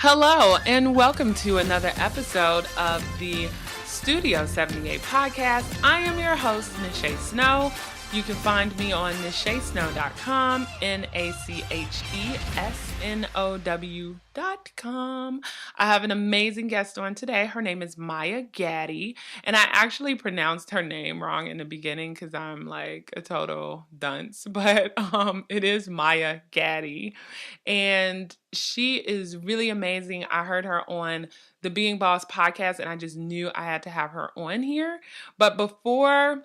Hello, and welcome to another episode of the Studio 78 podcast. I am your host, Nache Snow. You can find me on nachesnow.com, NACHESNOW.com. I have an amazing guest on today. Her name is Maya Gaddie, and I actually pronounced her name wrong in the beginning because I'm like a total dunce, but it is Maya Gaddie, and she is really amazing. I heard her on the Being Boss podcast, and I just knew I had to have her on here. But before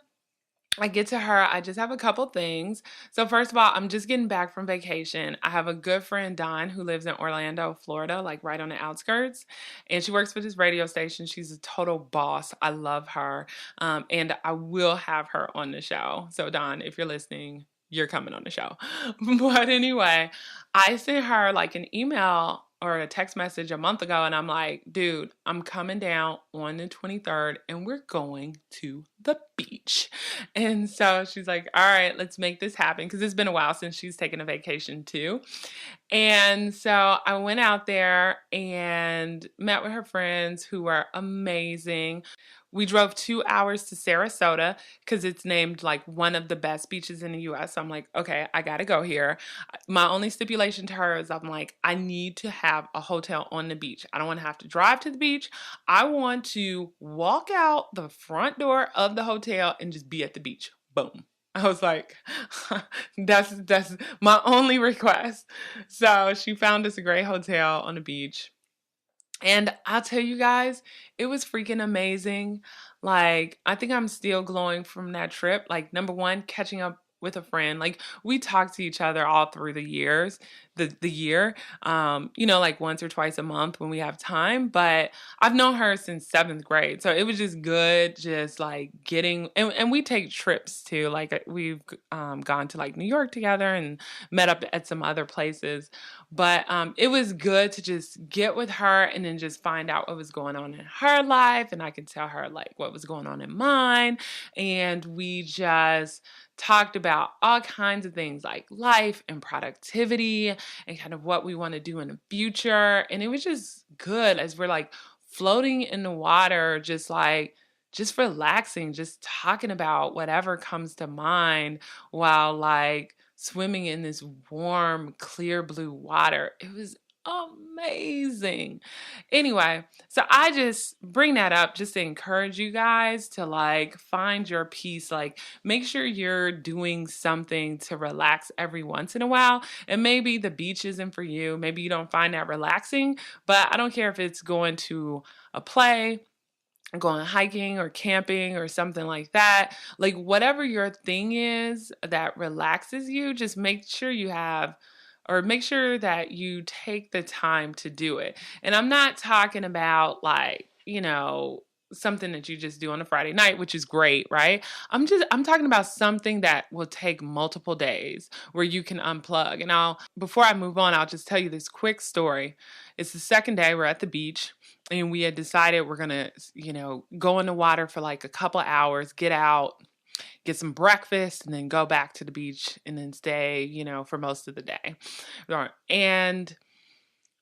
I get to her, I just have a couple things. So first of all, I'm just getting back from vacation. I have a good friend, Dawn, who lives in Orlando, Florida, like right on the outskirts. And she works for this radio station. She's a total boss. I love her. And I will have her on the show. So Dawn, if you're listening, you're coming on the show. But anyway, I sent her like an email or a text message a month ago, and I'm like, dude, I'm coming down on the 23rd and we're going to the beach. And so she's like, all right, let's make this happen, because it's been a while since she's taken a vacation too. And so I went out there and met with her friends who were amazing. We drove 2 hours to Sarasota because it's named like one of the best beaches in the US. So I'm like, okay, I got to go here. My only stipulation to her is I'm like, I need to have a hotel on the beach. I don't want to have to drive to the beach. I want to walk out the front door of the hotel and just be at the beach. Boom. I was like, that's my only request. So she found us a great hotel on the beach. And I'll tell you guys, it was freaking amazing. Like, I think I'm still glowing from that trip. Like, number one, catching up with a friend. Like, we talked to each other all through the year, like once or twice a month when we have time. But I've known her since 7th grade. So it was just good, just like getting, and we take trips too. Like, we've gone to like New York together and met up at some other places. But it was good to just get with her and then just find out what was going on in her life. And I could tell her like what was going on in mine. And we just talked about all kinds of things like life and productivity and kind of what we want to do in the future. And it was just good as we're like floating in the water, just relaxing, just talking about whatever comes to mind while like swimming in this warm, clear blue water. It was amazing. Anyway, so I just bring that up just to encourage you guys to like find your peace. Like, make sure you're doing something to relax every once in a while. And maybe the beach isn't for you. Maybe you don't find that relaxing, but I don't care if it's going to a play, going hiking or camping or something like that. Like, whatever your thing is that relaxes you, just make sure that you take the time to do it. And I'm not talking about like, something that you just do on a Friday night, which is great, right? I'm talking about something that will take multiple days where you can unplug. And before I move on, I'll just tell you this quick story. It's the second day, we're at the beach, and we had decided we're going to, go in the water for like a couple hours, get out, get some breakfast, and then go back to the beach and then stay, for most of the day. And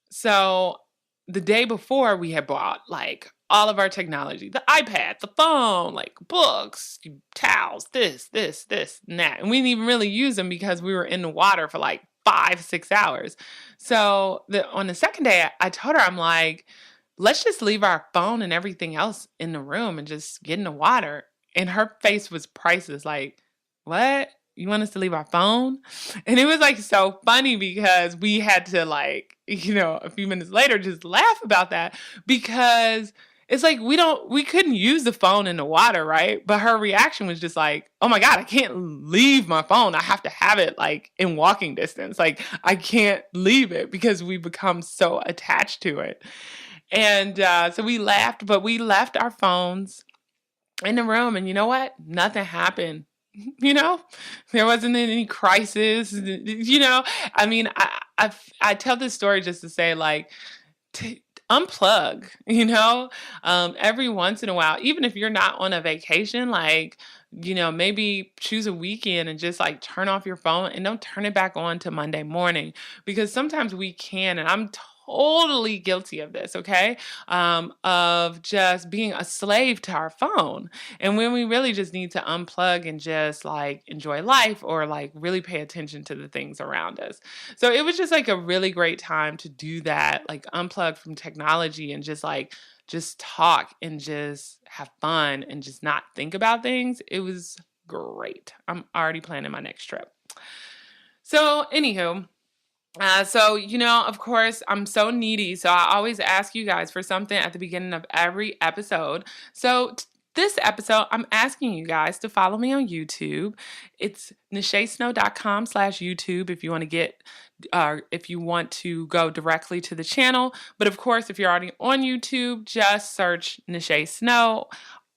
so the day before, we had bought like all of our technology, the iPad, the phone, like books, towels, this, and that. And we didn't even really use them because we were in the water for like 5-6 hours. So on the second day, I told her, I'm like, let's just leave our phone and everything else in the room and just get in the water. And her face was priceless. Like, what? You want us to leave our phone? And it was like so funny because we had to like, a few minutes later just laugh about that, because it's like we couldn't use the phone in the water, right? But her reaction was just like, oh my God, I can't leave my phone. I have to have it like in walking distance. Like, I can't leave it because we become so attached to it. And so we laughed, but we left our phones in the room, and you know what? Nothing happened. There wasn't any crisis. I mean, I tell this story just to say like, unplug, every once in a while, even if you're not on a vacation, like, maybe choose a weekend and just like turn off your phone and don't turn it back on to Monday morning, because sometimes we can, and I'm totally guilty of this, okay? Of just being a slave to our phone. And when we really just need to unplug and just like enjoy life or like really pay attention to the things around us. So it was just like a really great time to do that, like unplug from technology and just talk and just have fun and just not think about things. It was great. I'm already planning my next trip. So, anywho, of course, I'm so needy. So I always ask you guys for something at the beginning of every episode. So this episode, I'm asking you guys to follow me on YouTube. It's nachesnow.com/YouTube if you want to if you want to go directly to the channel. But of course, if you're already on YouTube, just search Nache Snow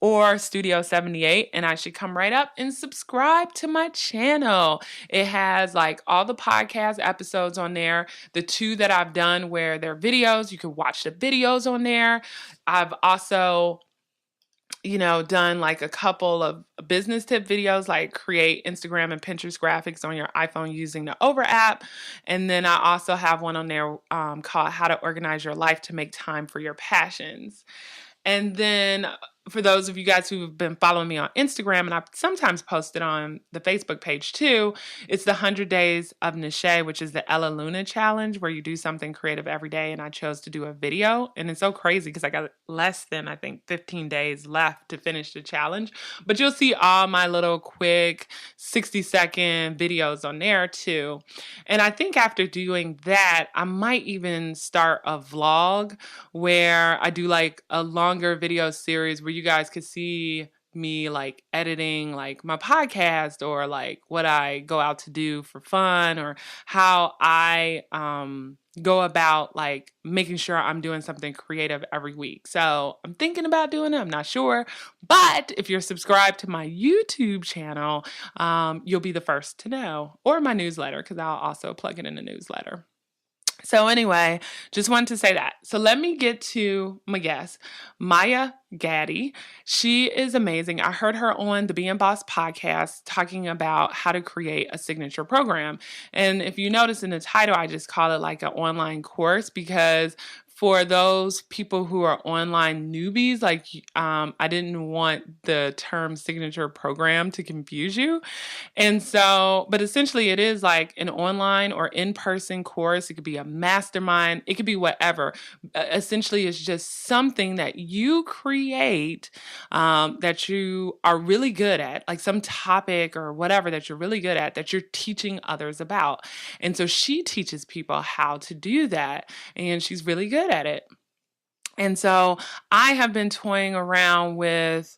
or Studio 78 and I should come right up and subscribe to my channel. It has like all the podcast episodes on there. The 2 that I've done where they're videos, you can watch the videos on there. I've also done like a couple of business tip videos, like create Instagram and Pinterest graphics on your iPhone using the Over app. And then I also have one on there called How to Organize Your Life to Make Time for Your Passions. And then for those of you guys who have been following me on Instagram, and I sometimes post it on the Facebook page too, it's the 100 Days of Nache, which is the Ella Luna challenge where you do something creative every day. And I chose to do a video. And it's so crazy because I got less than, I think, 15 days left to finish the challenge. But you'll see all my little quick 60-second videos on there too. And I think after doing that, I might even start a vlog where I do like a longer video series where you guys could see me like editing like my podcast or like what I go out to do for fun or how I go about like making sure I'm doing something creative every week. So I'm thinking about doing it. I'm not sure. But if you're subscribed to my YouTube channel, you'll be the first to know, or my newsletter, because I'll also plug it in the newsletter. So anyway, just wanted to say that. So let me get to my guest, Maya Gaddie. She is amazing. I heard her on the Being Boss podcast talking about how to create a signature program. And if you notice in the title, I just call it like an online course because for those people who are online newbies, like I didn't want the term signature program to confuse you. And so, but essentially it is like an online or in-person course. It could be a mastermind. It could be whatever. Essentially, it's just something that you create that you are really good at, like some topic or whatever that you're really good at, that you're teaching others about. And so she teaches people how to do that. And she's really good at it. And so I have been toying around with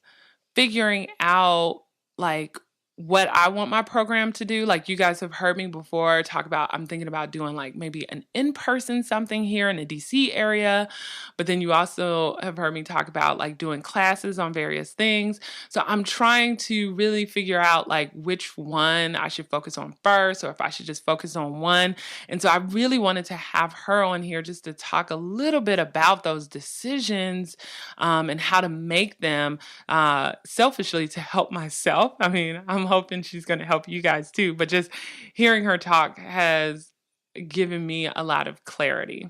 figuring out like what I want my program to do. Like you guys have heard me before talk about, I'm thinking about doing like maybe an in-person something here in the DC area. But then you also have heard me talk about like doing classes on various things. So I'm trying to really figure out like which one I should focus on first or if I should just focus on one. And so I really wanted to have her on here just to talk a little bit about those decisions and how to make them selfishly to help myself. I mean, I'm hoping she's going to help you guys too, but just hearing her talk has given me a lot of clarity.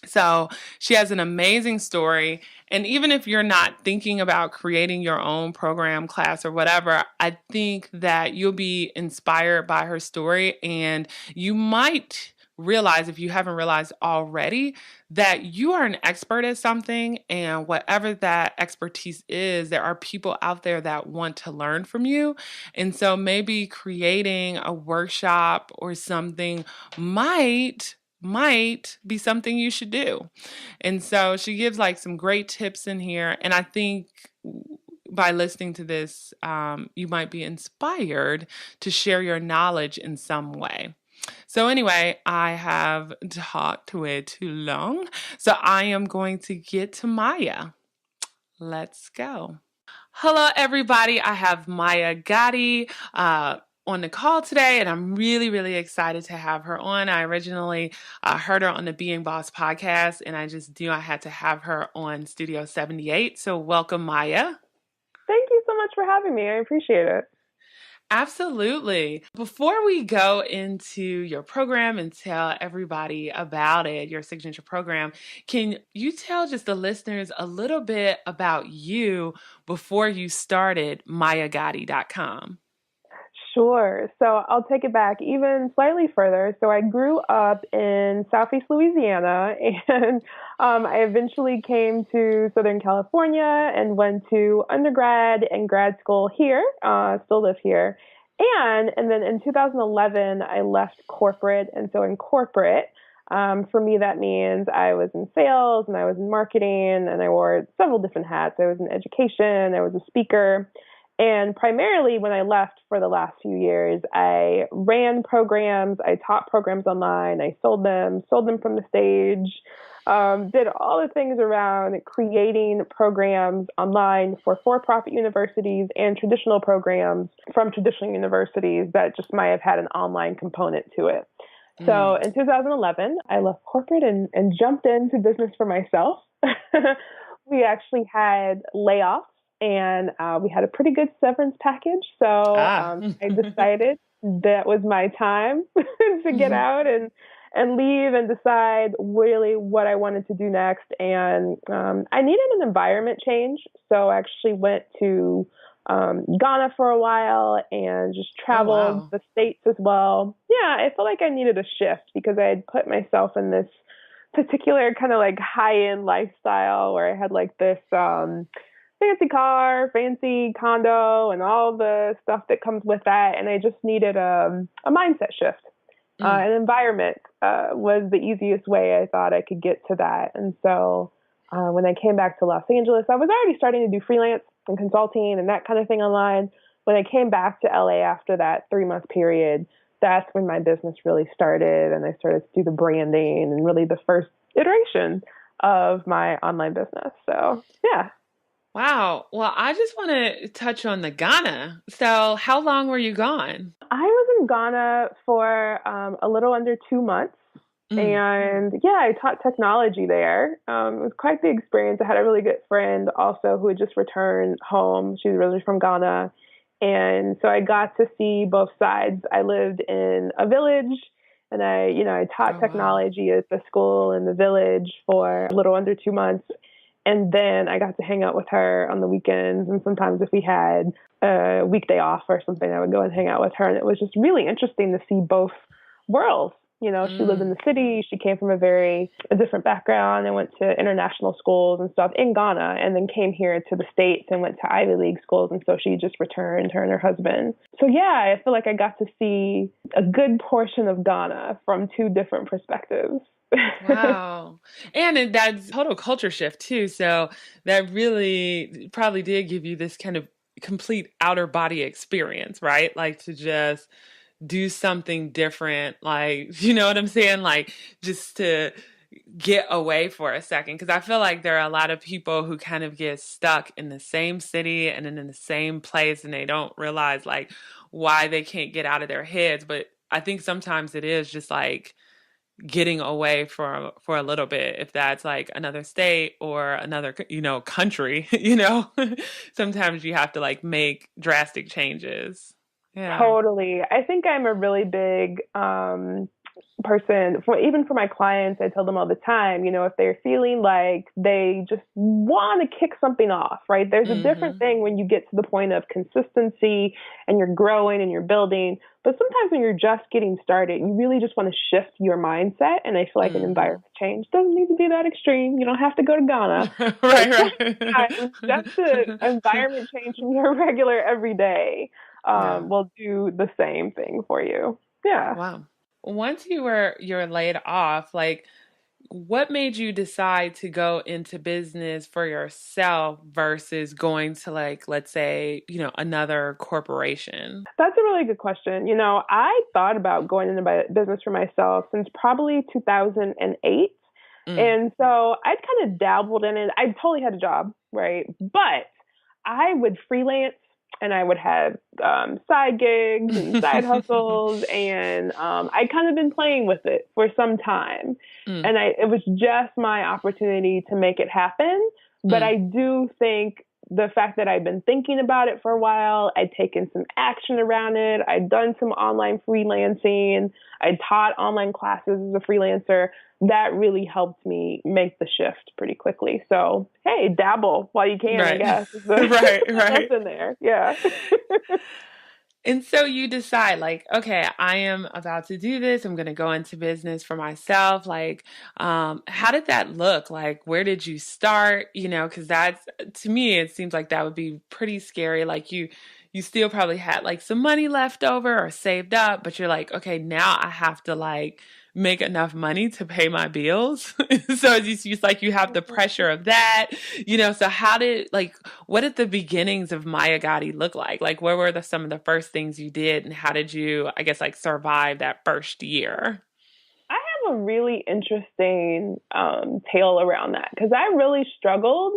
So she has an amazing story. And even if you're not thinking about creating your own program, class, or whatever, I think that you'll be inspired by her story. And you might realize, if you haven't realized already, that you are an expert at something. And whatever that expertise is, there are people out there that want to learn from you. And so maybe creating a workshop or something might be something you should do. And so she gives like some great tips in here. And I think by listening to this, you might be inspired to share your knowledge in some way. So anyway, I have talked way too long. So I am going to get to Maya. Let's go. Hello, everybody. I have Maya Gaddie on the call today, and I'm really, really excited to have her on. I originally heard her on the Being Boss podcast, and I just knew I had to have her on Studio 78. So welcome, Maya. Thank you so much for having me. I appreciate it. Absolutely. Before we go into your program and tell everybody about it, your signature program, can you tell just the listeners a little bit about you before you started MayaGaddie.com? Sure. So I'll take it back even slightly further. So I grew up in Southeast Louisiana, and I eventually came to Southern California and went to undergrad and grad school here. Still live here, and then in 2011 I left corporate, and so in corporate. For me, that means I was in sales and I was in marketing and I wore several different hats. I was in education, I was a speaker. And primarily, when I left for the last few years, I ran programs, I taught programs online, I sold them from the stage, did all the things around creating programs online for profit universities and traditional programs from traditional universities that just might have had an online component to it. So Mm. in 2011, I left corporate and jumped into business for myself. We actually had layoffs and we had a pretty good severance package. So Ah. I decided that was my time to get out and leave and decide really what I wanted to do next. And I needed an environment change, so I actually went to Ghana for a while and just Oh, traveled wow. the States as well. Yeah, I felt like I needed a shift because I had put myself in this particular kind of like high end lifestyle where I had like this fancy car, fancy condo, and all the stuff that comes with that. And I just needed a mindset shift. Mm. An environment was the easiest way I thought I could get to that. And so when I came back to Los Angeles, I was already starting to do freelance and consulting and that kind of thing online. When I came back to LA after that 3 month period, that's when my business really started. And I started to do the branding and really the first iteration of my online business. So, yeah. Wow. Well, I just want to touch on the Ghana. So, how long were you gone? I was in Ghana for a little under 2 months. Mm. And yeah, I taught technology there. It was quite the experience. I had a really good friend also who had just returned home. She's originally from Ghana. And so I got to see both sides. I lived in a village and I taught Oh, wow. technology at the school in the village for a little under 2 months. And then I got to hang out with her on the weekends. And sometimes if we had a weekday off or something, I would go and hang out with her. And it was just really interesting to see both worlds. She lived in Mm. the city. She came from a different background and went to international schools and stuff in Ghana, and then came here to the States and went to Ivy League schools. And so she just returned, her and her husband. So yeah, I feel like I got to see a good portion of Ghana from two different perspectives. Wow. That's total culture shift too. So that really probably did give you this kind of complete outer body experience, right? Like to just do something different, like, you know what I'm saying? Like just to get away for a second. Because I feel like there are a lot of people who kind of get stuck in the same city and in the same place and they don't realize like why they can't get out of their heads. But I think sometimes it is just like getting away for a little bit, if that's like another state or another country. Sometimes you have to like make drastic changes. Yeah. Totally. I think I'm a really big person even for my clients. I tell them all the time, if they're feeling like they just want to kick something off, right? There's a different Mm-hmm. thing when you get to the point of consistency and you're growing and you're building. But sometimes when you're just getting started, you really just want to shift your mindset. And I feel like an Mm-hmm. environment change doesn't need to be that extreme. You don't have to go to Ghana. But Right, sometimes just right. an environment change from your regular everyday Yeah. will do the same thing for you. Yeah. Wow. Once you're laid off, like what made you decide to go into business for yourself versus going to like, let's say, another corporation? That's a really good question. I thought about going into my business for myself since probably 2008. Mm. And so I'd kind of dabbled in it. I totally had a job, right? But I would freelance and I would have side gigs and side hustles. And I'd kind of been playing with it for some time. Mm. And it was just my opportunity to make it happen. But Mm. I do think the fact that I'd been thinking about it for a while, I'd taken some action around it, I'd done some online freelancing, I taught online classes as a freelancer, that really helped me make the shift pretty quickly. So, hey, dabble while you can, I Right. guess. Is the Right, right. lesson there. Yeah. And so you decide, like, okay, I am about to do this. I'm going to go into business for myself. Like, how did that look? Like, where did you start? You know, because that's, to me, it seems like that would be pretty scary. Like, you still probably had like some money left over or saved up, but you're like, okay, now I have to like make enough money to pay my bills. So it's like you have the pressure of that, you know. So how did like what did the beginnings of Maya Gaddie look like? Like, what were some of the first things you did, and how did you, I guess, like survive that first year? I have a really interesting tale around that because I really struggled,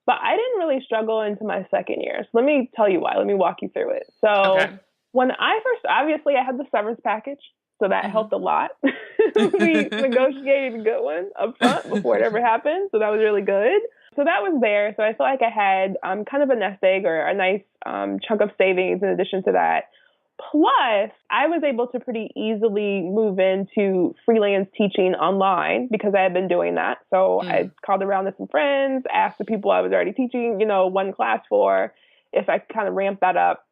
but I didn't really struggle into my second year. So let me tell you why. Let me walk you through it. So Okay. when I first, obviously, I had the severance package, so that Hmm. helped a lot. We negotiated a good one up front before it ever happened, so that was really good. So that was there. So I feel like I had kind of a nest egg or a nice chunk of savings in addition to that. Plus, I was able to pretty easily move into freelance teaching online because I had been doing that. So I Mm. called around to some friends, asked the people I was already teaching, one class for, if I could kind of ramp that up.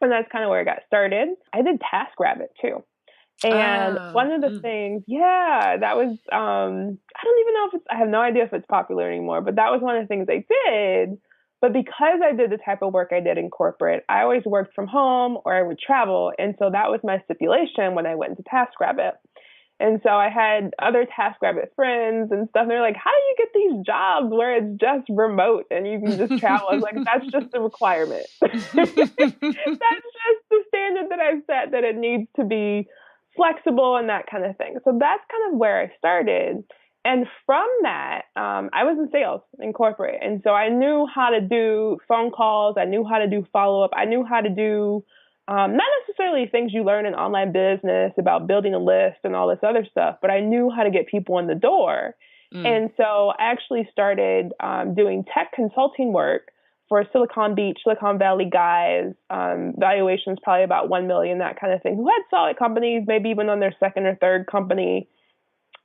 And that's kind of where I got started. I did TaskRabbit too. And Ah. one of the Mm. things, yeah, that was, I don't even know if I have no idea if it's popular anymore, but that was one of the things I did. But because I did the type of work I did in corporate, I always worked from home or I would travel. And so that was my stipulation when I went into TaskRabbit. And so I had other TaskRabbit friends and stuff. And they're like, how do you get these jobs where it's just remote and you can just travel? I was like, that's just the requirement. That's just the standard that I've set, that it needs to be flexible and that kind of thing. So that's kind of where I started. And from that, I was in sales in corporate. And so I knew how to do phone calls. I knew how to do follow up. I knew how to do not necessarily things you learn in online business about building a list and all this other stuff, but I knew how to get people in the door. Mm. And so I actually started doing tech consulting work for Silicon Beach, Silicon Valley guys, valuations probably about 1 million, that kind of thing, who had solid companies, maybe even on their second or third company,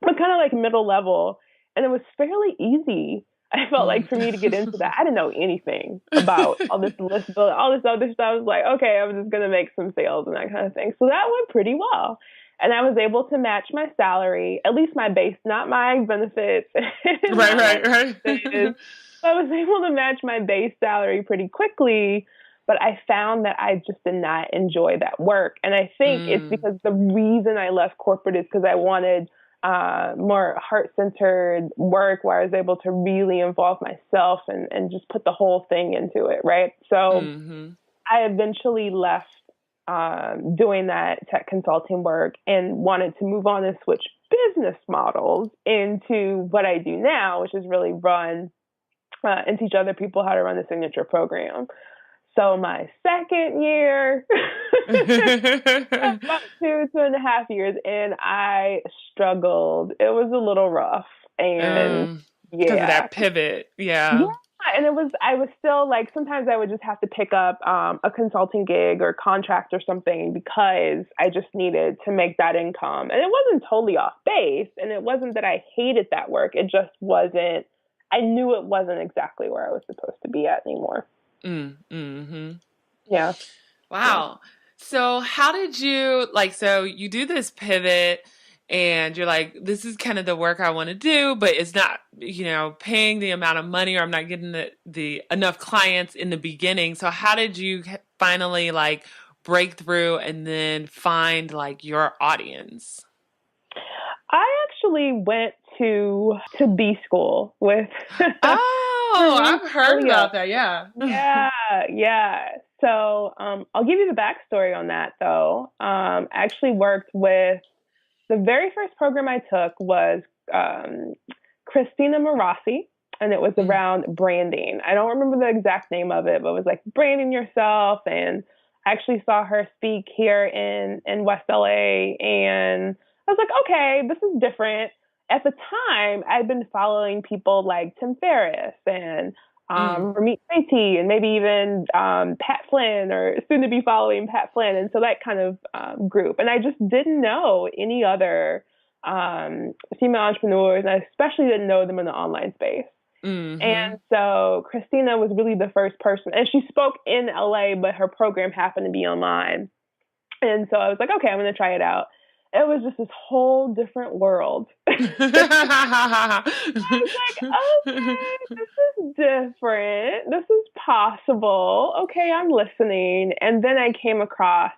but kind of like middle level. And it was fairly easy. I felt like for me to get into that, I didn't know anything about all this list building, all this other stuff. I was like, okay, I'm just going to make some sales and that kind of thing. So that went pretty well. And I was able to match my salary, at least my base, not my benefits, Right, not my right, right. bonuses. I was able to match my base salary pretty quickly, but I found that I just did not enjoy that work. And I think it's Mm. because the reason I left corporate is because I wanted more heart-centered work where I was able to really involve myself and just put the whole thing into it, right? So Hmm. I eventually left doing that tech consulting work and wanted to move on and switch business models into what I do now, which is really run and teach other people how to run the signature program. So my second year, about 2.5 years in, I struggled. It was a little rough. And Because of yeah, that pivot. yeah. Yeah. And I was still like, sometimes I would just have to pick up a consulting gig or contract or something because I just needed to make that income. And it wasn't totally off base. And it wasn't that I hated that work. It just wasn't, I knew it wasn't exactly where I was supposed to be at anymore. Mm. Hmm. Yeah. Yeah. Wow. So how did you like so you do this pivot and you're like this is kind of the work I want to do but it's not, paying the amount of money or I'm not getting the enough clients in the beginning. So how did you finally like break through and then find like your audience? I actually went to B school with Oh, really I've heard early about up. that. Yeah. Yeah, yeah. So I'll give you the backstory on that though. I actually worked with the very first program I took was um, Christina Marassi, and it was Mm. around branding. I don't remember the exact name of it, but it was like branding yourself. And I actually saw her speak here in West LA, and I was like, okay, this is different. At the time, I'd been following people like Tim Ferriss and Mm. Ramit Sethi, and maybe even Pat Flynn, or soon to be following Pat Flynn. And so that kind of group. And I just didn't know any other female entrepreneurs, and I especially didn't know them in the online space. Mm-hmm. And so Christina was really the first person, and she spoke in LA, but her program happened to be online. And so I was like, okay, I'm going to try it out. It was just this whole different world. I was like, okay, this is different. This is possible. Okay, I'm listening. And then I came across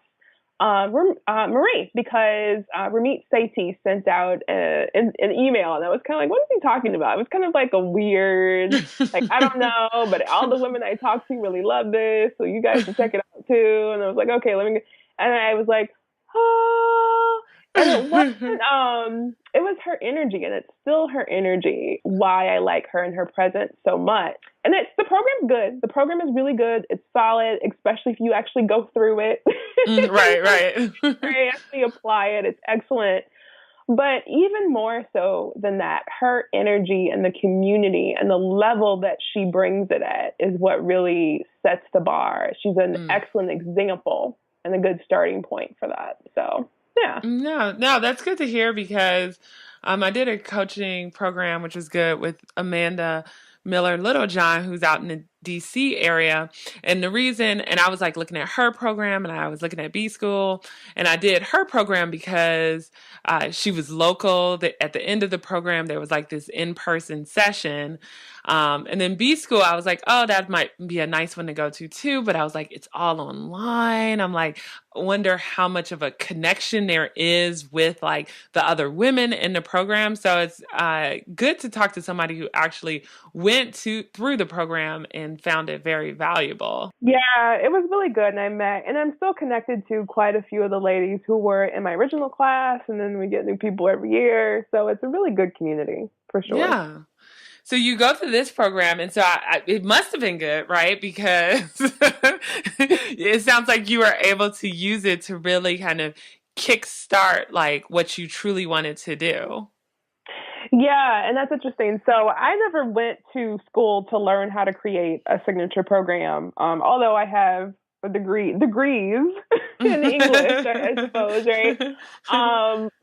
Marie, because Ramit Sethi sent out an email, and I was kind of like, what is he talking about? It was kind of like a weird, like, I don't know, but all the women I talked to really love this, so you guys should check it out too. And I was like, okay, let me, and I was like, oh, and it was her energy, and it's still her energy, why I like her and her presence so much. And it's, the program's good. The program is really good. It's solid, especially if you actually go through it. Right, right. I actually apply it. It's excellent. But even more so than that, her energy and the community and the level that she brings it at is what really sets the bar. She's an Mm. excellent example and a good starting point for that. So, yeah. No, no, that's good to hear because I did a coaching program, which was good, with Amanda Miller Littlejohn, who's out in the DC area. And the reason, and I was like looking at her program and I was looking at B School, and I did her program because she was local. At the end of the program, there was like this in person session. And then B School, I was like, oh, that might be a nice one to go to too. But I was like, it's all online. I'm like, wonder how much of a connection there is with like the other women in the program. So it's good to talk to somebody who actually went to through the program and found it very valuable. Yeah, it was really good. And I'm still connected to quite a few of the ladies who were in my original class. And then we get new people every year. So it's a really good community for sure. Yeah. So you go through this program, and so it must have been good, right? Because it sounds like you were able to use it to really kind of kickstart like what you truly wanted to do. Yeah, and that's interesting. So I never went to school to learn how to create a signature program. Although I have degrees in English, I suppose, right?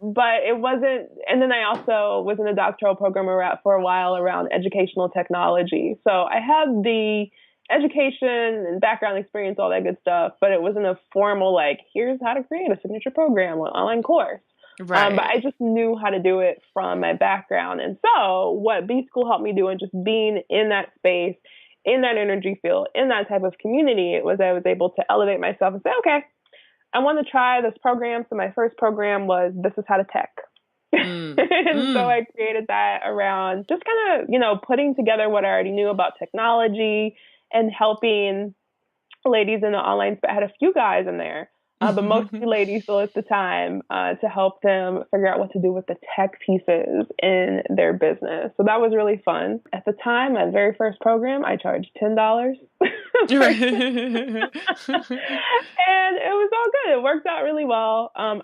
But it wasn't. And then I also was in a doctoral program for a while around educational technology. So I had the education and background experience, all that good stuff, but it wasn't a formal, like, here's how to create a signature program or online course. But Right. I just knew how to do it from my background. And so what B School helped me do, and just being in that space, in that energy field, in that type of community, it was I was able to elevate myself and say, okay, I want to try this program. So my first program was This Is How to Tech. Mm. And so Mm. I created that around just kind of, putting together what I already knew about technology and helping ladies in the online space. I had a few guys in there, but mostly ladies still at the time, to help them figure out what to do with the tech pieces in their business. So that was really fun. At the time, my very first program, I charged $10. And it was all good. It worked out really well. I'm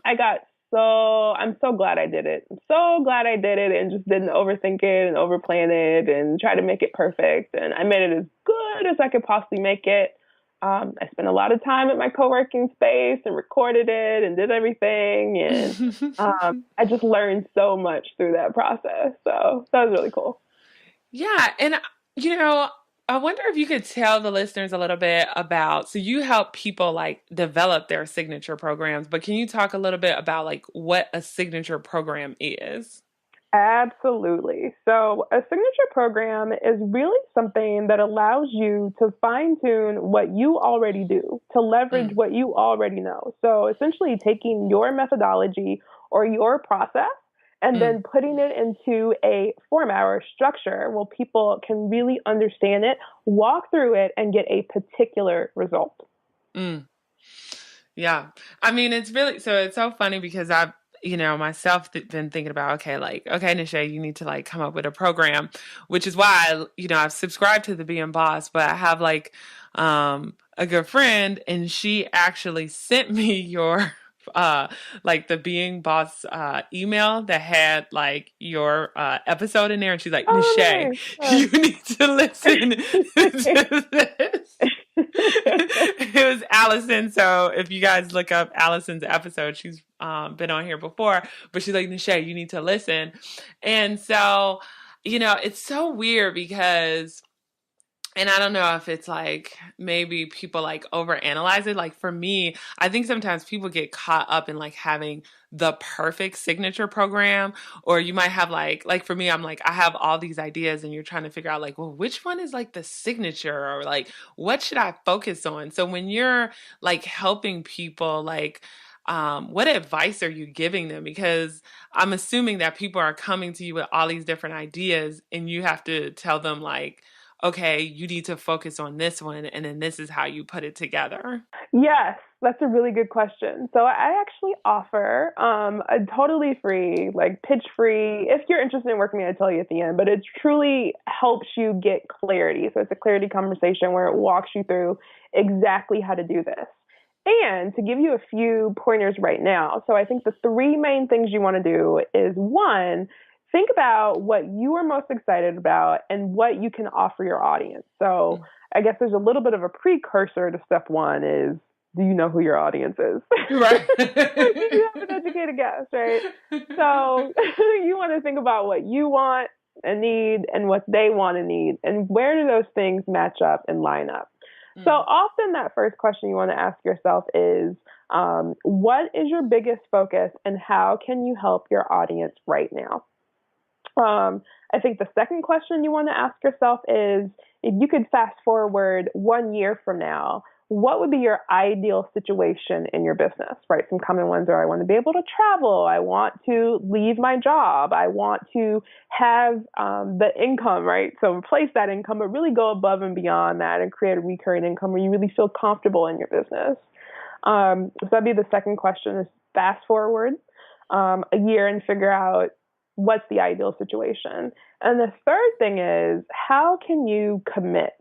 so glad I did it. I'm so glad I did it and just didn't overthink it and overplan it and try to make it perfect. And I made it as good as I could possibly make it. I spent a lot of time at my co-working space and recorded it and did everything. And I just learned so much through that process. So that was really cool. Yeah, and you know, I wonder if you could tell the listeners a little bit about, so you help people like develop their signature programs, but can you talk a little bit about like what a signature program is? Absolutely. So, a signature program is really something that allows you to fine tune what you already do, to leverage Mm. what you already know. So, essentially, taking your methodology or your process and Mm. then putting it into a format or a structure where people can really understand it, walk through it, and get a particular result. Mm. Yeah. I mean, it's really, so it's so funny because I've, myself been thinking about, okay, like, okay, Nache, you need to like come up with a program, which is why, I've subscribed to the Being Boss, but I have like, a good friend and she actually sent me your like the Being Boss email that had like your episode in there, and she's like, Nache, Oh, you need to listen to this. It was Allison. So if you guys look up Allison's episode, she's been on here before, but she's like, Nache, you need to listen. And so, it's so weird because, and I don't know if it's like maybe people like overanalyze it. Like for me, I think sometimes people get caught up in like having the perfect signature program, or you might have like for me, I'm like, I have all these ideas and you're trying to figure out like, well, which one is like the signature, or like, what should I focus on? So when you're like helping people, like, what advice are you giving them? Because I'm assuming that people are coming to you with all these different ideas and you have to tell them like, okay, you need to focus on this one, and then this is how you put it together. yes, that's a really good question. So I actually offer a totally free, like pitch free. If you're interested in working with me, I'll tell you at the end, but it truly helps you get clarity. So it's a clarity conversation where it walks you through exactly how to do this. And to give you a few pointers right now, so I think the three main things you want to do is one, think about what you are most excited about and what you can offer your audience. So I guess there's a little bit of a precursor to step one is, do you know who your audience is? Right. You have an educated guess, right? So you want to think about what you want and need and what they want and need, and where do those things match up and line up? So often that first question you want to ask yourself is, what is your biggest focus and how can you help your audience right now? I think the second question you want to ask yourself is, if you could fast forward 1 year from now, what would be your ideal situation in your business, right? Some common ones are, I want to be able to travel. I want to leave my job. I want to have the income, right? So replace that income, but really go above and beyond that and create a recurring income where you really feel comfortable in your business. So that'd be the second question, is fast forward a year and figure out what's the ideal situation. And the third thing is, how can you commit?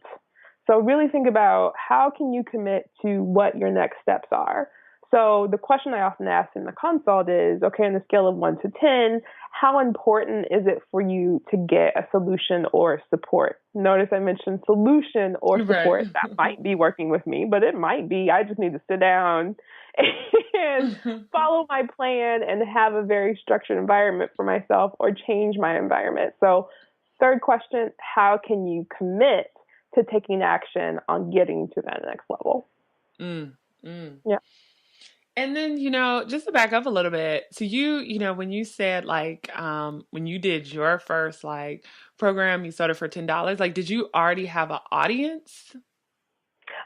So really think about, how can you commit to what your next steps are? So the question I often ask in the consult is, okay, on a scale of 1 to 10, how important is it for you to get a solution or support? Notice I mentioned solution or support. Right. That might be working with me, but it might be I just need to sit down and follow my plan and have a very structured environment for myself, or change my environment. So third question, how can you commit to taking action on getting to that next level? Yeah. And then, just to back up a little bit, so when you said like, when you did your first like program, you sold it for $10, like, did you already have an audience?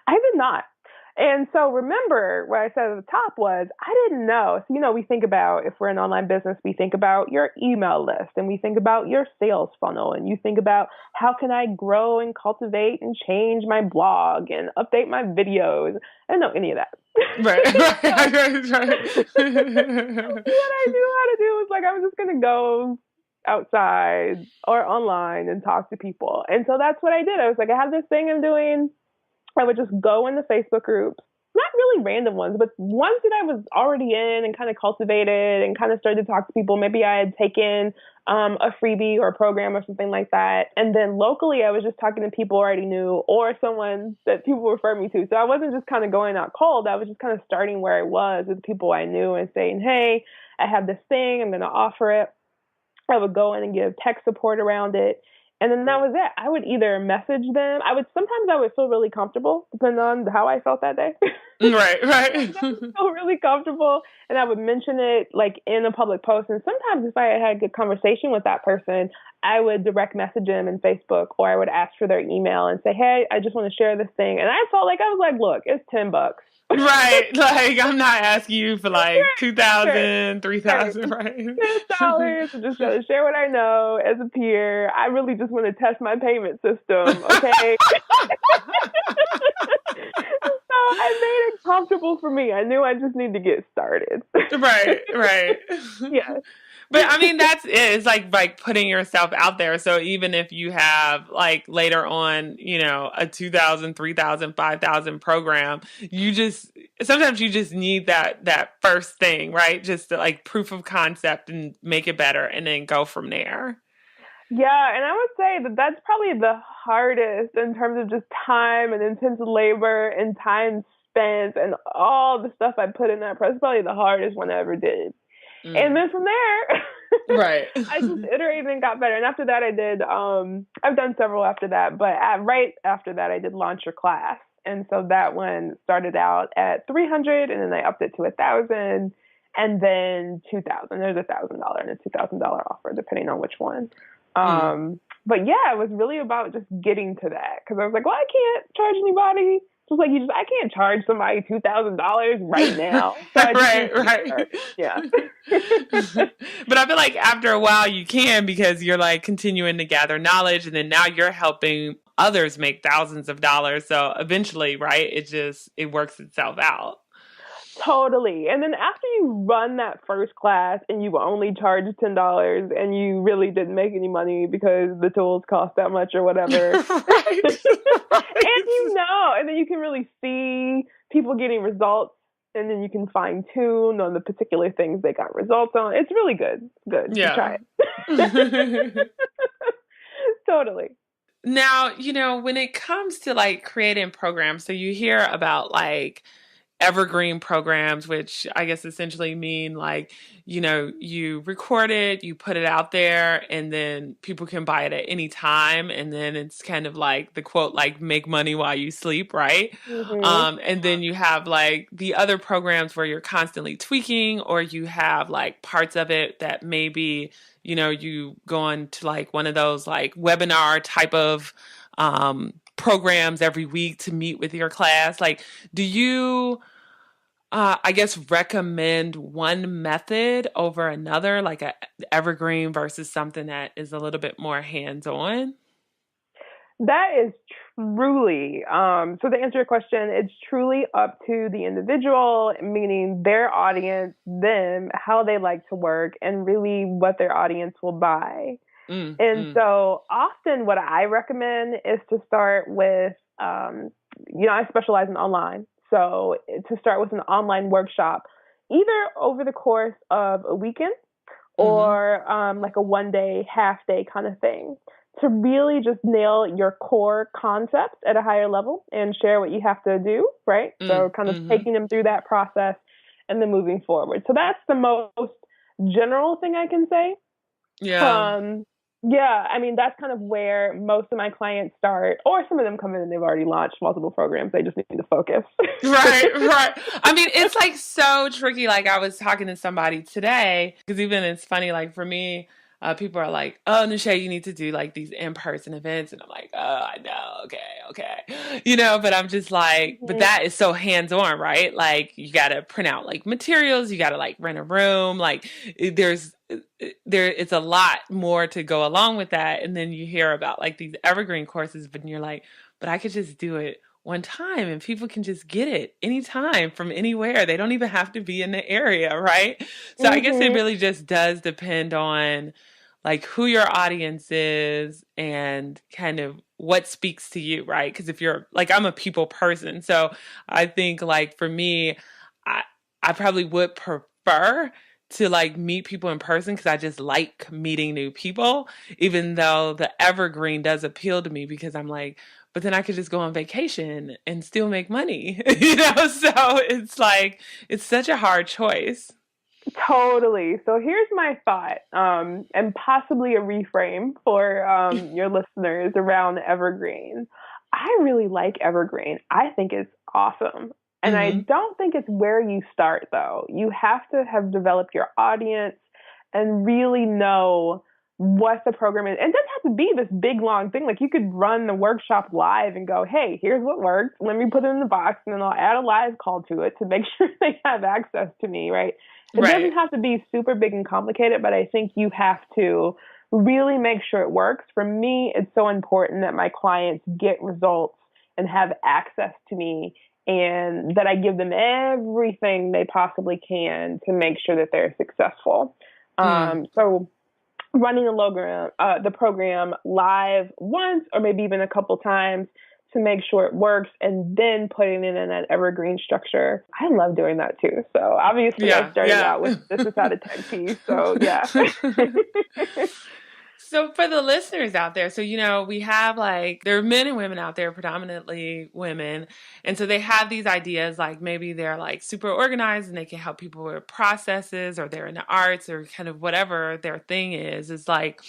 I did not. And so remember what I said at the top was, I didn't know. So, we think about, if we're an online business, we think about your email list and we think about your sales funnel, and you think about, how can I grow and cultivate and change my blog and update my videos? I didn't know any of that. Right. What I knew how to do was like, I was just going to go outside or online and talk to people. And so that's what I did. I was like, I have this thing I'm doing. I would just go in the Facebook groups, not really random ones, but ones that I was already in and kind of cultivated and kind of started to talk to people. Maybe I had taken a freebie or a program or something like that. And then locally, I was just talking to people I already knew, or someone that people referred me to. So I wasn't just kind of going out cold. I was just kind of starting where I was with people I knew and saying, hey, I have this thing, I'm going to offer it. I would go in and give tech support around it. And then that was it. I would either message them. Sometimes I would feel really comfortable, depending on how I felt that day. Right. I would feel really comfortable, and I would mention it like in a public post. And sometimes if I had a good conversation with that person, I would direct message them in Facebook, or I would ask for their email and say, hey, I just want to share this ththing. And I felt like, I was like, look, it's $10. Right. Like, I'm not asking you for like 2,000, 3,000, right? $10. I'm just going to share what I know as a peer. I really just want to test my payment system. Okay. So I made it comfortable for me. I knew I just need to get started. Right. Yeah. But I mean, that's it. It's like putting yourself out there. So even if you have like later on, a 2,000, 3,000, 5,000 program, you just sometimes you just need that first thing, right? Just to, like proof of concept and make it better, and then go from there. Yeah, and I would say that that's probably the hardest in terms of just time and intense labor and time spent and all the stuff I put in that process. Probably the hardest one I ever did. And Mm. then from there, Right. I just iterated and got better. And after that, I did. I've done several after that, but right after that, I did launch your class, and so that one started out at 300, and then I upped it to 1,000, and then 2,000. There's $1,000 and a $2,000 offer, depending on which one. Mm. But yeah, it was really about just getting to that because I was like, well, I can't charge anybody. Just like I can't charge somebody $2,000 right now. So I just Right, need to get right. started. Yeah. But I feel like after a while you can, because you're like continuing to gather knowledge, and then now you're helping others make thousands of dollars. So eventually, right, it works itself out. Totally. And then after you run that first class and you only charge $10 and you really didn't make any money because the tools cost that much or whatever. Right. And Right. and then you can really see people getting results, and then you can fine tune on the particular things they got results on. It's really good. Good. You should Yeah. try it. Totally. Now, when it comes to like creating programs, so you hear about like evergreen programs, which I guess essentially mean like, you record it, you put it out there, and then people can buy it at any time. And then it's kind of like the quote, like make money while you sleep, right? Mhm. And then you have like the other programs where you're constantly tweaking, or you have like parts of it that maybe, you go on to like one of those like webinar type of programs every week to meet with your class. Like, do you, I guess, recommend one method over another, like a evergreen versus something that is a little bit more hands-on? That is truly, so to answer your question, it's truly up to the individual, meaning their audience, them, how they like to work, and really what their audience will buy. Mm, And mm, so often what I recommend is to start with, I specialize in online. So to start with an online workshop, either over the course of a weekend mm-hmm, or like a 1 day, half day kind of thing, to really just nail your core concepts at a higher level and share what you have to do, right? mm, So kind of mm-hmm. taking them through that process and then moving forward. So that's the most general thing I can say. Yeah. um, yeah, I mean, that's kind of where most of my clients start, or some of them come in and they've already launched multiple programs. They just need to focus. Right, right. I mean, it's like so tricky. Like I was talking to somebody today, because even it's funny, like for me, people are like, "Oh, Nache, you need to do like these in-person events," and I'm like, "Oh, I know, okay, okay," But I'm just like, but Mhm. that is so hands-on, right? Like you got to print out like materials, you got to like rent a room, like it's a lot more to go along with that, and then you hear about like these evergreen courses, but you're like, but I could just do it one time and people can just get it anytime from anywhere. They don't even have to be in the area, right? So I guess it Mhm. really just does depend on like who your audience is and kind of what speaks to you, right? Because if you're like, I'm a people person, so I think like for me, I I probably would prefer to like meet people in person because I just like meeting new people, even though the evergreen does appeal to me because I'm like, but then I could just go on vacation and still make money, So it's like, it's such a hard choice. Totally. So here's my thought, and possibly a reframe for your listeners around Evergreen. I really like Evergreen. I think it's awesome. And I Hmm. don't think it's where you start, though. You have to have developed your audience and really know what the program is. And it doesn't have to be this big, long thing. Like you could run the workshop live and go, hey, here's what worked. Let me put it in the box, and then I'll add a live call to it to make sure they have access to me, right? It doesn't Right. have to be super big and complicated, but I think you have to really make sure it works. For me, it's so important that my clients get results and have access to me, and that I give them everything they possibly can to make sure that they're successful. Mm. So running the program live once or maybe even a couple times to make sure it works, and then putting it in an evergreen structure. I love doing that too. So obviously I Yeah, started yeah. out with this is how to tech piece. So yeah. So for the listeners out there, so we have like there are men and women out there, predominantly women, and so they have these ideas like maybe they're like super organized and they can help people with processes, or they're in the arts, or kind of whatever their thing is like,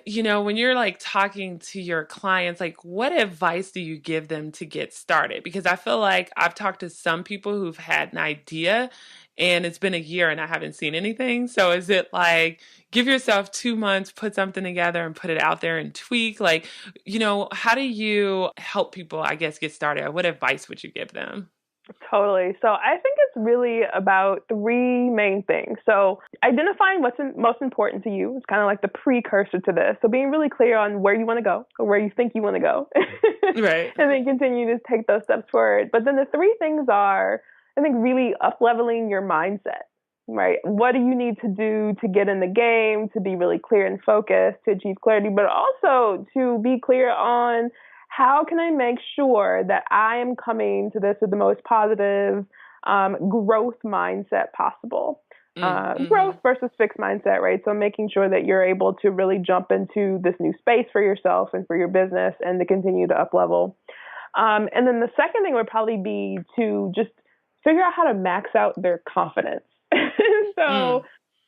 when you're like talking to your clients, like what advice do you give them to get started? Because I feel like I've talked to some people who've had an idea and it's been a year and I haven't seen anything. So is it like give yourself 2 months, put something together and put it out there and tweak? Like, how do you help people, I guess, get started? What advice would you give them? Totally. So I think it's really about three main things. So identifying what's most important to you is kind of like the precursor to this. So being really clear on where you want to go or where you think you want to go, Right. and then continue to take those steps forward. But then the three things are, I think, really up leveling your mindset. Right. What do you need to do to get in the game, to be really clear and focused, to achieve clarity, but also to be clear on how can I make sure that I am coming to this with the most positive growth mindset possible? Mm-hmm. Growth versus fixed mindset, right? So making sure that you're able to really jump into this new space for yourself and for your business and to continue to up level. And then the second thing would probably be to just figure out how to max out their confidence. So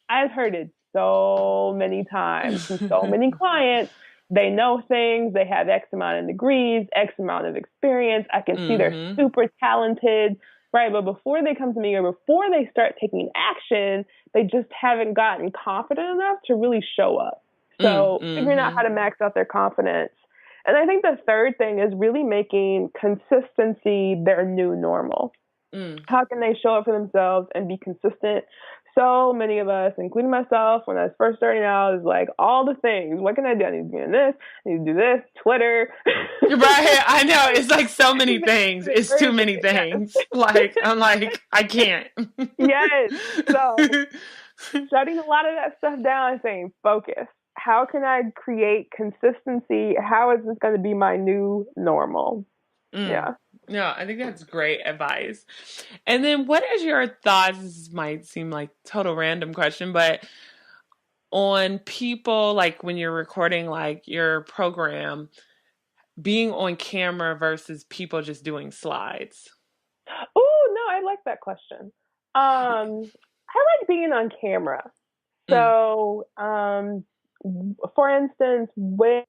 I've heard it so many times from so many clients. They know things, they have X amount of degrees, X amount of experience. I can see they're Mm-hmm. super talented, right? But before they come to me or before they start taking action, they just haven't gotten confident enough to really show up. So figuring out Mm-hmm. how to max out their confidence. And I think the third thing is really making consistency their new normal. Mm. How can they show up for themselves and be consistent? So many of us, including myself, when I was first starting out, is like all the things. What can I do? I need to do this. I need to do this. Twitter. Right, I know. It's like so many things. It's too many Everything. Yes. things. Like, I'm like, I can't. Yes. So shutting a lot of that stuff down and saying, focus. How can I create consistency? How is this going to be my new normal? Mm. Yeah. No, I think that's great advice. And then what is your thoughts? This might seem like total random question, but on people like when you're recording like your program, being on camera versus people just doing slides. Oh, no, I like that question. I like being on camera. Mm, So, for instance, with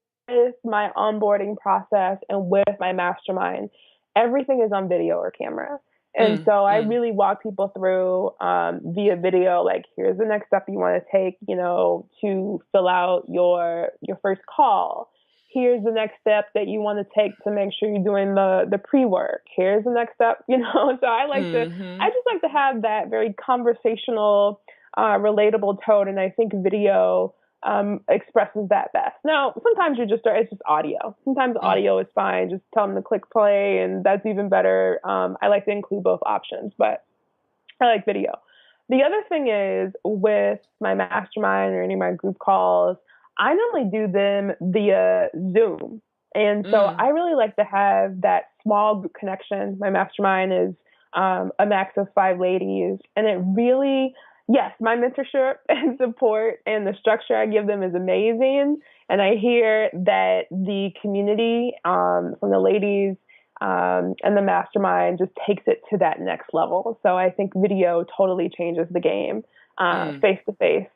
my onboarding process and with my mastermind, everything is on video or camera. And mm, so I mm, really walk people through via video, like here's the next step you want to take, to fill out your first call. Here's the next step that you want to take to make sure you're doing the pre-work. Here's the next step, So I mm-hmm. just like to have that very conversational relatable tone, and I think video expresses that best. Now, sometimes it's just audio. Sometimes Mm, audio is fine. Just tell them to click play, and that's even better. I like to include both options, but I like video. The other thing is with my mastermind or any of my group calls, I normally do them via Zoom. And so mm, I really like to have that small group connection. My mastermind is a max of 5 ladies. And it really, yes, my mentorship and support and the structure I give them is amazing. And I hear that the community from the ladies and the mastermind just takes it to that next level. So I think video totally changes the game. mm. Face to face,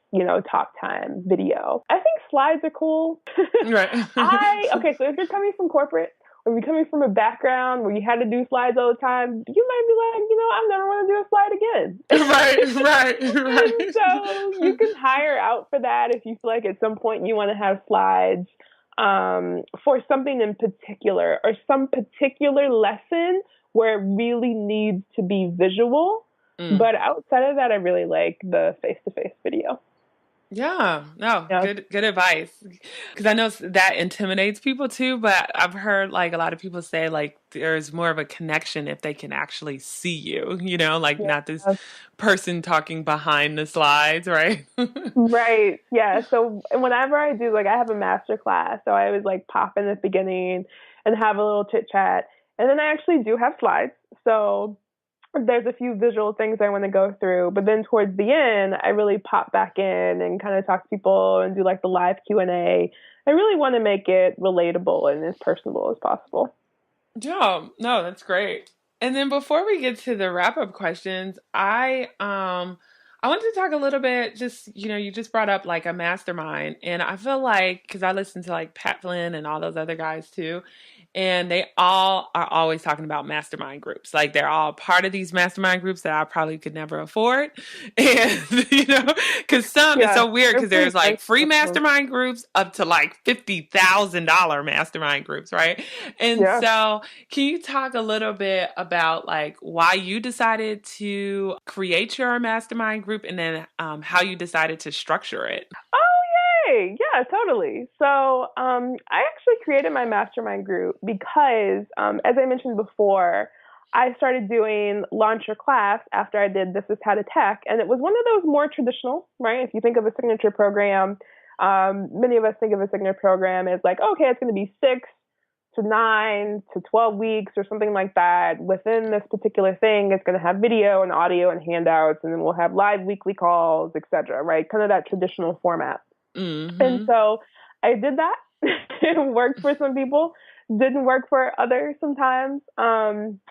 talk time, video. I think slides are cool. Right. Okay, so if you're coming from corporate or you're coming from a background where you had to do slides all the time, you might be like, I never want to do a slide Right, again. right, And right. so you can hire out for that if you feel like at some point you want to have slides for something in particular or some particular lesson where it really needs to be visual. Mm. But outside of that, I really like the face to face video. Yeah, no, Yeah. good advice. Because I know that intimidates people too, but I've heard like a lot of people say like there's more of a connection if they can actually see you, like not this Yeah. person talking behind the slides, right? Right. Yeah. So whenever I do, like, I have a master class, so I always like pop in at the beginning and have a little chit chat. And then I actually do have slides. So there's a few visual things I want to go through, but then towards the end, I really pop back in and kind of talk to people and do like the live Q&A. I really want to make it relatable and as personable as possible. Yeah, no, that's great. And then before we get to the wrap up questions, I wanted to talk a little bit just, you just brought up like a mastermind and I feel like cuz I listen to like Pat Flynn and all those other guys too, and they all are always talking about mastermind groups. Like they're all part of these mastermind groups that I probably could never afford. And, because it's Yeah, so weird they're because pretty there's like free expensive. mastermind groups up to like $50,000 mastermind groups, right? And Yeah. so, can you talk a little bit about like why you decided to create your mastermind group and then how you decided to structure it? Oh, yay! Yeah, totally. So, I actually created my mastermind group because, as I mentioned before, I started doing Launch Your Class after I did This Is How to Tech, and it was one of those more traditional, right? If you think of a signature program, many of us think of a signature program as like, okay, it's going to be 6 to 9 to 12 weeks or something like that. Within this particular thing, it's going to have video and audio and handouts, and then we'll have live weekly calls, etc. Right? Kind of that traditional format. And Mm-hmm. so I did that. It worked for some people, didn't work for others sometimes.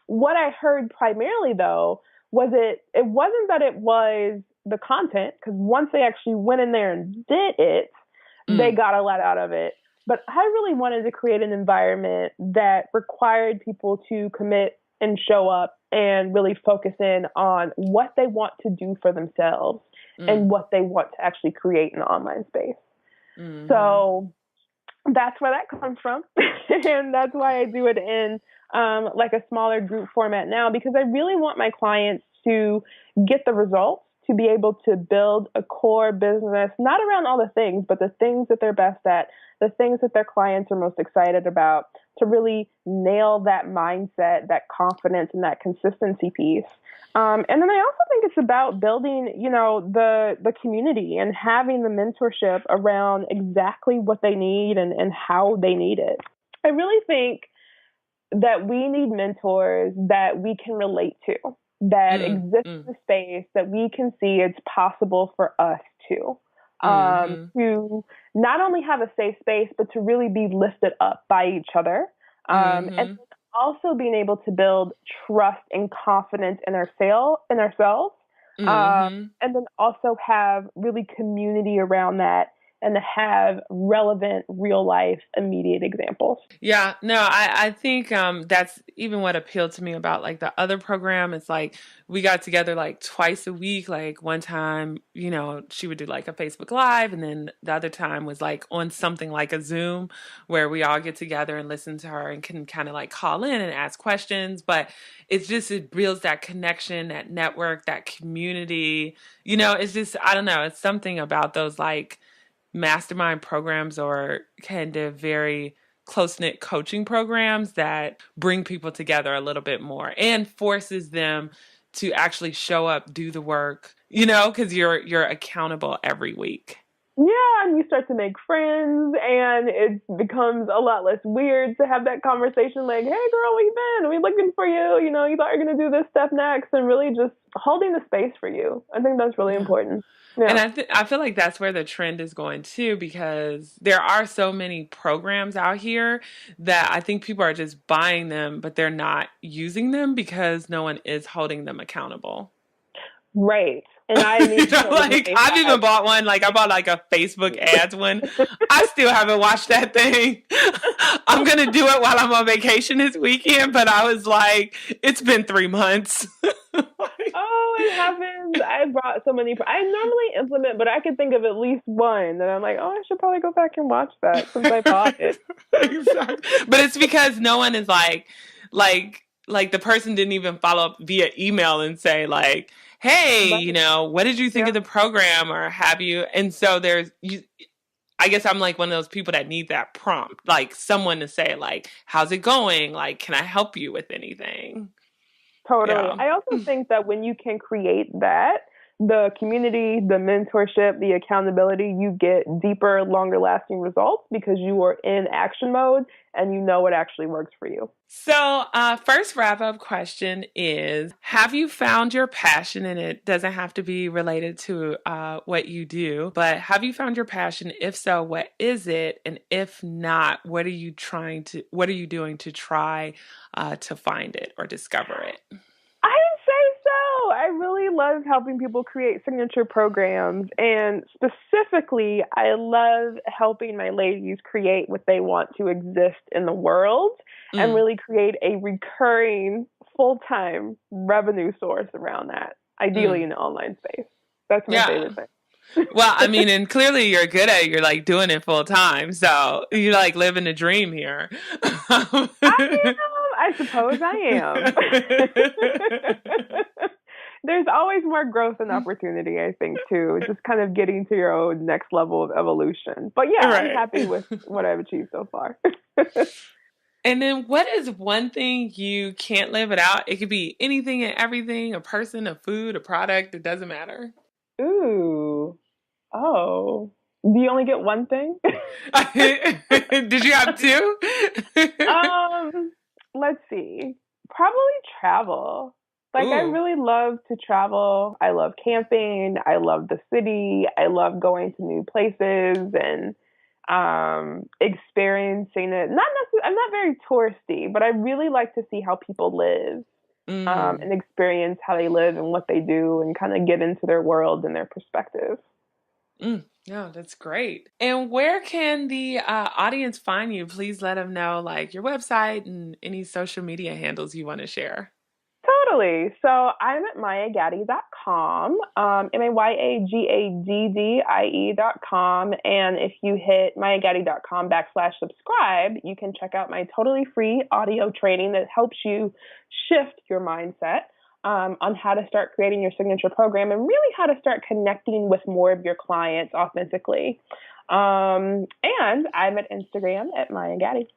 What I heard primarily though was it wasn't that it was the content, because once they actually went in there and did it, they Mm, got a lot out of it. But I really wanted to create an environment that required people to commit and show up and really focus in on what they want to do for themselves mm, and what they want to actually create in the online space. mm-hmm. So that's where that comes from. And that's why I do it in like a smaller group format now, because I really want my clients to get the results, to be able to build a core business, not around all the things, but the things that they're best at, the things that their clients are most excited about, to really nail that mindset, that confidence, and that consistency piece. And then I also think it's about building, the community and having the mentorship around exactly what they need and how they need it. I really think that we need mentors that we can relate to, that Mm, exist mm, in a space that we can see it's possible for us to. mm-hmm. To not only have a safe space, but to really be lifted up by each other. And Mm-hmm. also being able to build trust and confidence in ourselves. Mm-hmm. And then also have really community around that and to have relevant real life immediate examples. Yeah, no, I think that's even what appealed to me about like the other program. It's like we got together like twice a week. Like one time, she would do like a Facebook Live, and then the other time was like on something like a Zoom where we all get together and listen to her and can kind of like call in and ask questions. But it builds that connection, that network, that community. It's just I don't know, it's something about those like mastermind programs or kind of very close knit coaching programs that bring people together a little bit more and forces them to actually show up, do the work, because you're accountable every week. Yeah, and you start to make friends, and it becomes a lot less weird to have that conversation like, hey, girl, where you been? We looking for you. You thought you were going to do this step next, and really just holding the space for you. I think that's really Yeah. important. And Yeah. I feel like that's where the trend is going too, because there are so many programs out here that I think people are just buying them, but they're not using them because no one is holding them accountable. Right. And I immediately Like hate I've even that. bought one. Like I bought like a Facebook ads one. I still haven't watched that thing. I'm gonna do it while I'm on vacation this weekend, but I was like, it's been 3 months. Like, Oh, it happens. I brought so many. I normally implement, but I can think of at least one that I'm like, oh, I should probably go back and watch that since I bought it. exactly. But it's because no one is like the person didn't even follow up via email and say like, hey, But what did you think yeah, of the program, or have you? And so I guess I'm like one of those people that need that prompt, like someone to say, like, how's it going? Like, can I help you with anything? totally. Yeah. I also think that when you can create that, the community, the mentorship, the accountability, you get deeper, longer lasting results because you are in action mode and you know what actually works for you. So, first wrap up question is, have you found your passion? And it doesn't have to be related to what you do, but have you found your passion? If so, what is it? And if not, what are you doing to try to find it or discover it? I'd say so. I really love helping people create signature programs. And specifically, I love helping my ladies create what they want to exist in the world and Mm, really create a recurring full time revenue source around that, ideally mm. in the online space. That's my Yeah. favorite thing. Well, I mean, and clearly you're good at it. You're like doing it full time. So you're like living a dream here. I suppose I am. There's always more growth and opportunity, I think, too. Just kind of getting to your own next level of evolution. But yeah, I'm Right. happy with what I've achieved so far. And then what is one thing you can't live without? It could be anything and everything, a person, a food, a product, it doesn't matter. Ooh. Oh. Do you only get one thing? Did you have two? um, let's see. Probably travel. Like I Ooh. really love to travel. I love camping. I love the city. I love going to new places and experiencing it. Not necessarily. I'm not very touristy, but I really like to see how people live Mm. and experience how they live and what they do, and kind of get into their world and their perspective. Mm. No, that's great. And where can the audience find you? Please let them know, like your website and any social media handles you want to share. Totally. So I'm at mayagaddy.com, MayaGaddie.com. And if you hit mayagaddy.com/subscribe, you can check out my totally free audio training that helps you shift your mindset on how to start creating your signature program and really how to start connecting with more of your clients authentically. And I'm at Instagram at Maya Gaddie.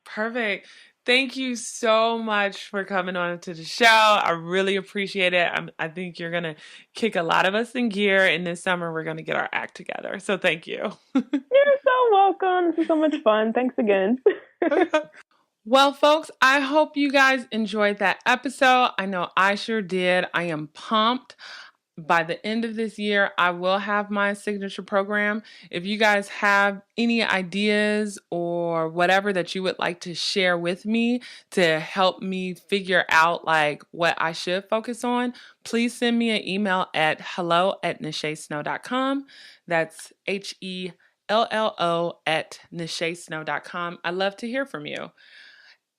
Perfect. Thank you so much for coming on to the show. I really appreciate it. I think you're going to kick a lot of us in gear. And this summer, we're going to get our act together. So thank you. You're so welcome. This is so much fun. Thanks again. Well, folks, I hope you guys enjoyed that episode. I know I sure did. I am pumped. By the end of this year, I will have my signature program. If you guys have any ideas or whatever that you would like to share with me to help me figure out like what I should focus on, please send me an email at hello@nachesnow.com. That's HELLO@nachesnow.com. I love to hear from you.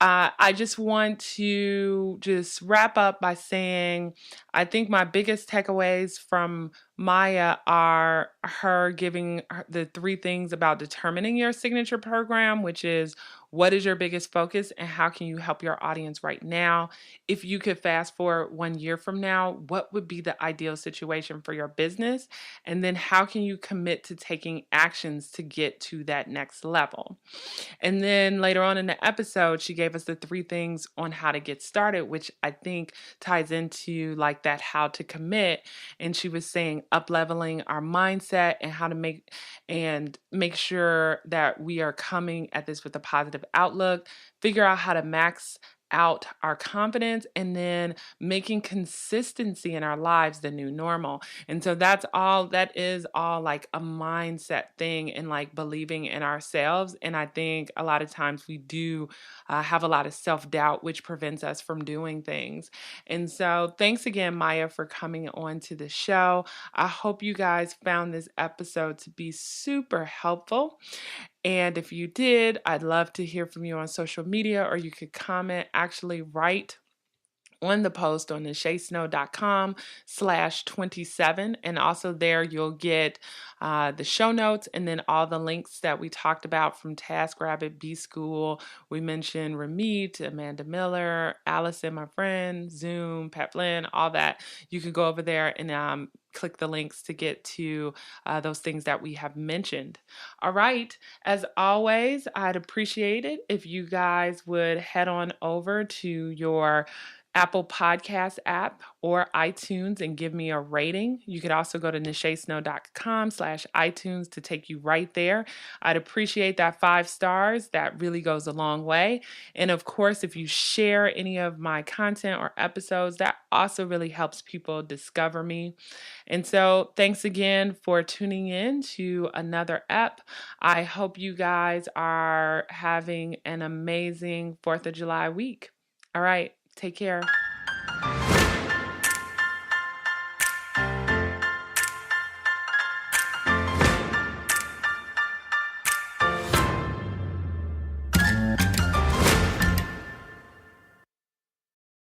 I just want to just wrap up by saying I think my biggest takeaways from Maya are her giving the three things about determining your signature program, which is what is your biggest focus and how can you help your audience right now? If you could fast forward 1 year from now, what would be the ideal situation for your business? And then how can you commit to taking actions to get to that next level? And then later on in the episode, she gave us the three things on how to get started, which I think ties into like that how to commit. And she was saying up leveling our mindset and how to make sure that we are coming at this with a positive outlook, figure out how to max out our confidence, and then making consistency in our lives the new normal. And so that is all like a mindset thing and like believing in ourselves. And I think a lot of times we do have a lot of self-doubt, which prevents us from doing things. And so thanks again, Maya, for coming on to the show. I hope you guys found this episode to be super helpful. And if you did, I'd love to hear from you on social media, or you could comment, actually write on the post on nachesnow.com/27. And also there you'll get the show notes and then all the links that we talked about from TaskRabbit, B School. We mentioned Ramit, Amanda Miller, Allison, my friend, Zoom, Pat Flynn, all that. You can go over there and click the links to get to those things that we have mentioned. All right. As always, I'd appreciate it if you guys would head on over to your Apple Podcast app or iTunes and give me a rating. You could also go to nachesnow.com/iTunes to take you right there. I'd appreciate that 5 stars. That really goes a long way. And of course, if you share any of my content or episodes, that also really helps people discover me. And so thanks again for tuning in to another ep. I hope you guys are having an amazing 4th of July week. All right. Take care.